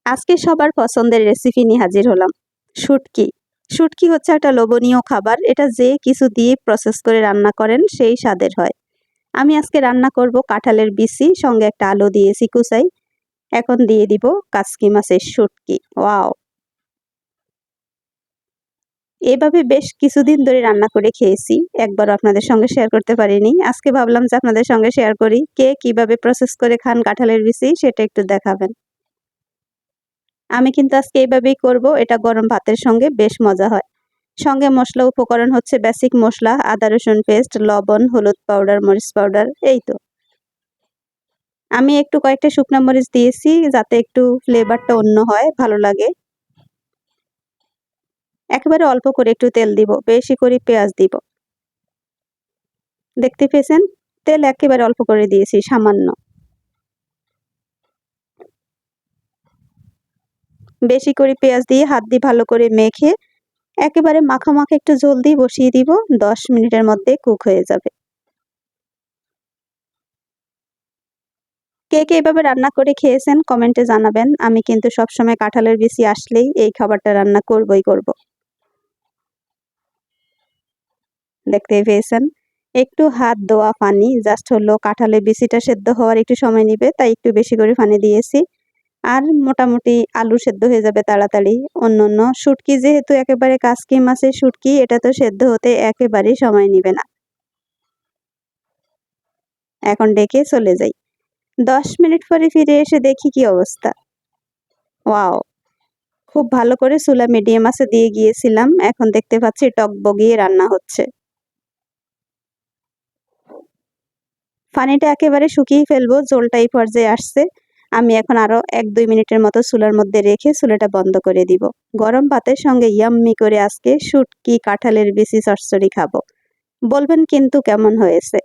আজকে সবার পছন্দের রেসিপি নিয়ে হাজির হলাম। শুটকি। শুটকি হচ্ছে একটা লোভনীয় খাবার। এটা যে কিছু দিয়ে প্রসেস করে রান্না করেন সেই স্বাদের হয়। আমি আজকে রান্না করব কাঁঠালের বিচি, সঙ্গে একটা আলু দিয়েছি কুচাই। এখন দিয়ে দিব কাচকি মাছের শুটকি। ওয়াও! এভাবে বেশ কিছুদিন ধরে রান্না করে খেয়েছি। একবারও আপনাদের সঙ্গে শেয়ার করতে পারিনি। আজকে ভাবলাম যে আপনাদের সঙ্গে শেয়ার করি। কে কিভাবে প্রসেস করে খান কাঁঠালের বিচি সেটা একটু দেখাবেন। আমি কিন্তু আজকে এইভাবেই করব। এটা গরম ভাতের সঙ্গে বেশ মজা হয়। সঙ্গে মশলা উপকরণ হচ্ছে বেসিক মশলা, আদা রসুন পেস্ট, লবণ, হলুদ পাউডার, মরিচ পাউডার, এই তো। আমি একটু কয়েকটা শুকনা মরিচ দিয়েছি যাতে একটু ফ্লেভারটা অন্য হয়, ভালো লাগে। একেবারে অল্প করে একটু তেল দিব, বেশি করে পেঁয়াজ দিব। দেখতে পেয়েছেন? তেল একেবারে অল্প করে দিয়েছি, সামান্য। বেশি করে পেঁয়াজ দিয়ে হাত দিয়ে ভালো করে মেখে একেবারে মাখা একটু ঝোল দিয়ে বসিয়ে দিব। 10 মিনিটের মধ্যে কুক হয়ে যাবে। কে এভাবে রান্না করে খেয়েছেন কমেন্টে জানাবেন। আমি কিন্তু সবসময় কাঁঠালের বিচি আসলেই এই খাবারটা রান্না করবই করব। দেখতেই পেয়েছেন, একটু হাত ধোয়া পানি, জাস্ট হলো কাঁঠালের বিচিটা সেদ্ধ হওয়ার একটু সময় নিবে, তাই একটু বেশি করে পানি দিয়েছি। আর মোটামুটি আলু সেদ্ধ হয়ে যাবে তাড়াতাড়ি। অন্যান্য শুটকি যেহেতু একেবারে কাচকি মাছের শুটকি, এটা তো সেদ্ধ হতে একেবারেই সময় নিবে না। এখন ডেকে চলে যাই। 10 মিনিট পরে ফিরে এসে দেখি কি অবস্থা। ওয়াও! খুব ভালো করে চুলা মিডিয়াম আঁচে দিয়ে গিয়েছিলাম। এখন দেখতে পাচ্ছি টগবগিয়ে রান্না হচ্ছে। পানিটা একেবারে শুকিয়ে ফেলবো, ঝোলটা এই পর্যায়ে আসছে। আমি এখন আরো 1-2 মিনিটের মতো চুলার মধ্যে রেখে চুলাটা বন্ধ করে দিব। গরম ভাতের সঙ্গে ইয়াম্মি করে আজকে শুটকি কাঁঠালের বিচি চচ্চড়ি খাবো। বলবেন কিন্তু কেমন হয়েছে।